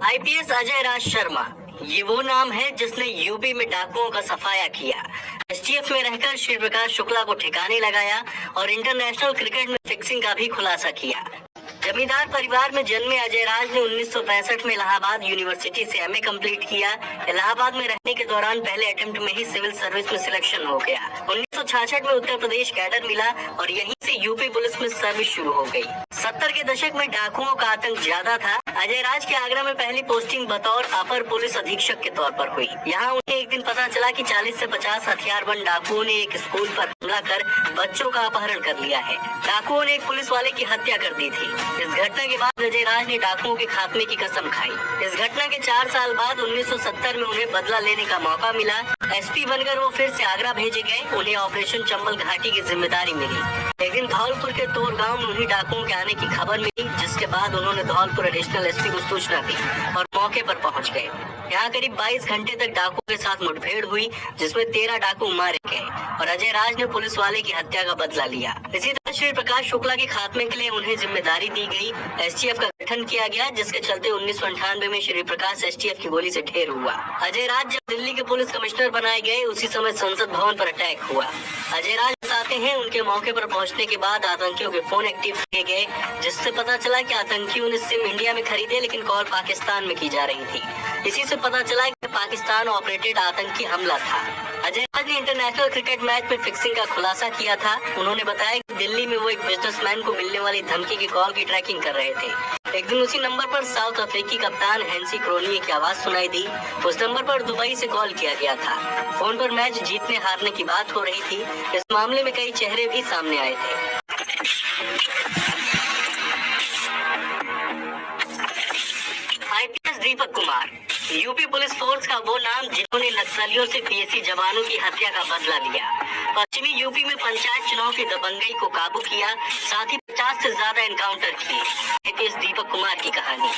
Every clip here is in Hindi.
आईपीएस अजय राज शर्मा, ये वो नाम है जिसने यूपी में डाकुओं का सफाया किया, एसटीएफ में रहकर श्री प्रकाश शुक्ला को ठिकाने लगाया और इंटरनेशनल क्रिकेट में फिक्सिंग का भी खुलासा किया। जमींदार परिवार में जन्मे अजय राज ने 1965 में इलाहाबाद यूनिवर्सिटी से एमए कंप्लीट किया। इलाहाबाद में रहने के दौरान पहले अटेम्प्ट में ही सिविल सर्विस में सिलेक्शन हो गया। 1966 में उत्तर प्रदेश कैडर मिला और यहीं से यूपी पुलिस में सर्विस शुरू हो गई। 70 के दशक में डाकुओं का आतंक ज्यादा था। अजय राज की आगरा में पहली पोस्टिंग बतौर अपर पुलिस अधीक्षक के तौर पर हुई। यहाँ उन्हें एक दिन पता चला कि 40 से 50 हथियारबंद डाकुओं ने एक स्कूल पर हमला कर बच्चों का अपहरण कर लिया है। डाकुओं ने एक पुलिस वाले की हत्या कर दी थी। इस घटना के बाद अजय राज ने डाकुओं के खात्मे की कसम खाई। इस घटना के 4 साल बाद 1970 में उन्हें बदला लेने का मौका मिला। एसपी बनकर वो फिर से आगरा भेजे गए। उन्हें ऑपरेशन चंबल घाटी की जिम्मेदारी मिली। एक दिन धौलपुर के तोर गांव में उन्हें डाकुओं के आने की खबर मिली, जिसके बाद उन्होंने धौलपुर एडिशनल एसपी को सूचना दी और मौके पर पहुंच गए। यहाँ करीब 22 घंटे तक डाकुओं के साथ मुठभेड़ हुई, जिसमें 13 डाकू मारे गए और अजय राज ने पुलिस वाले की हत्या का बदला लिया। इसी तरह श्री प्रकाश शुक्ला के खात्मे के लिए उन्हें जिम्मेदारी दी गई। एसटीएफ का गठन किया गया, जिसके चलते 1998 में श्री प्रकाश एसटीएफ की गोली से ढेर हुआ। अजय राज जब दिल्ली के पुलिस कमिश्नर बनाए गए, उसी समय संसद भवन पर अटैक हुआ। अजय राज बताते हैं, उनके मौके पर पहुंचने के बाद आतंकियों के फोन एक्टिव किए गए, जिससे पता चला कि आतंकियों ने सिम इंडिया में खरीदे, लेकिन कॉल पाकिस्तान में की जा रही थी। इसी से पता चला कि पाकिस्तान ऑपरेटेड आतंकी हमला था। अजय राज ने इंटरनेशनल क्रिकेट मैच में फिक्सिंग का खुलासा किया था। उन्होंने बताया कि दिल्ली में वो एक बिजनेसमैन को मिलने वाली धमकी की कॉल की ट्रैकिंग कर रहे थे। एक दिन उसी नंबर पर साउथ अफ्रीकी कप्तान हैंसी क्रोनिये की आवाज सुनाई दी। उस नंबर पर दुबई से कॉल किया गया था। फोन पर मैच जीतने हारने की बात हो रही थी। इस मामले में कई चेहरे भी सामने आए थे। IPS Deepak Kumar, UP police force का वो नाम जिन्होंने नक्सलियों से पीएसी जवानों की हत्या का बदला लिया, पश्चिमी यूपी में पंचायत चुनाव की दबंगई को काबू किया, साथ ही 50 से ज्यादा एनकाउंटर किए। आईपीएस दीपक कुमार की कहानी।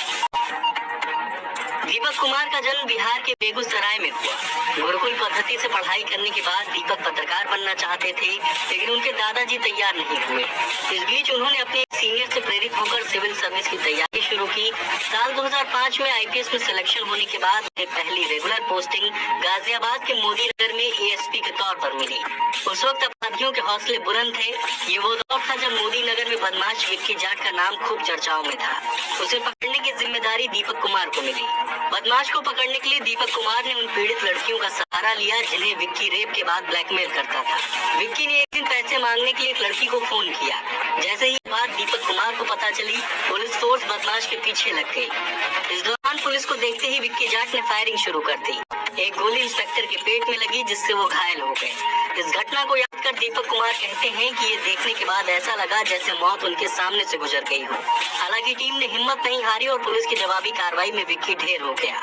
दीपक कुमार का जन्म बिहार के बेगूसराय में हुआ। गुरुकुल पद्धति से पढ़ाई करने के बाद दीपक पत्रकार बनना चाहते थे, लेकिन उनके दादाजी तैयार नहीं हुए। इस बीच उन्होंने अपने सीनियर से प्रेरित होकर सिविल सर्विस की तैयारी शुरू की। साल 2005 में आईपीएस में सिलेक्शन होने के बाद उन्हें पहली रेगुलर पोस्टिंग गाजियाबाद के मोदी नगर में एएसपी के तौर पर मिली। उस वक्त अपराधियों के हौसले बुलंद थे। ये वो दौर था जब मोदी नगर में बदमाश विक्की जाट का नाम खूब चर्चाओं में था। उसे पकड़ने की जिम्मेदारी दीपक कुमार को मिली। बदमाश को पकड़ने के लिए दीपक कुमार ने उन पीड़ित लड़कियों का सहारा लिया जिन्हें विक्की रेप के बाद ब्लैकमेल करता था। विक्की ने एक दिन पैसे मांगने के लिए एक लड़की को फोन किया। जैसे ही बात दीपक कुमार को पता चली, पुलिस फोर्स बदमाश के पीछे लग गई। इस दौरान पुलिस को देखते ही विक्की जाट ने फायरिंग शुरू कर दी। एक गोली इंस्पेक्टर के पेट में लगी, जिससे वो घायल हो गए। इस घटना को याद कर दीपक कुमार कहते हैं कि ये देखने के बाद ऐसा लगा जैसे मौत उनके सामने से गुजर गई हो। हालांकि टीम ने हिम्मत नहीं हारी और पुलिस की जवाबी कार्रवाई में विक्की ढेर हो गया।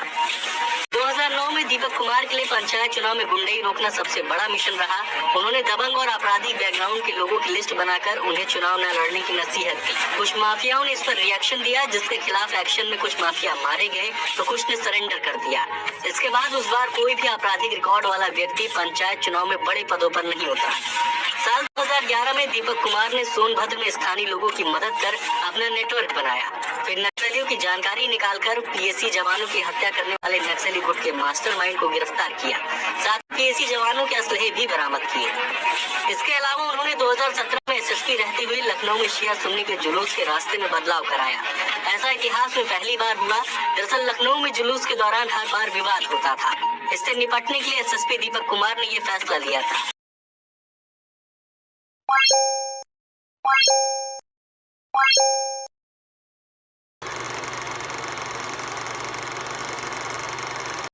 2009 में दीपक कुमार के लिए पंचायत चुनाव में गुंडई रोकना सबसे बड़ा मिशन रहा। उन्होंने दबंग और आपराधिक बैकग्राउंड के लोगों की लिस्ट बनाकर उन्हें चुनाव न लड़ने की नसीहत की। कुछ माफियाओं ने इस पर रिएक्शन दिया, जिसके खिलाफ एक्शन में कुछ माफिया मारे गए तो कुछ ने सरेंडर कर दिया। इसके बाद उस बार कोई भी आपराधिक रिकॉर्ड वाला व्यक्ति पंचायत चुनाव में बड़े पदों पर नहीं होता। साल 2011 में दीपक कुमार ने सोनभद्र में स्थानीय लोगों की मदद कर अपना नेटवर्क बनाया। फिर नक्सलियों की जानकारी निकालकर पीएसी जवानों की हत्या करने वाले नक्सली गुट के मास्टरमाइंड को गिरफ्तार किया। साथ पीएसी जवानों के असलहे भी बरामद किए। इसके अलावा उन्होंने 2017 में एसएसपी रहते हुए लखनऊ में शिया सुन्नी के जुलूस के रास्ते में बदलाव कराया। ऐसा इतिहास में पहली बार हुआ। दरअसल लखनऊ में जुलूस के दौरान हर बार विवाद होता था। इससे निपटने के लिए एसएसपी दीपक कुमार ने ये फैसला लिया था।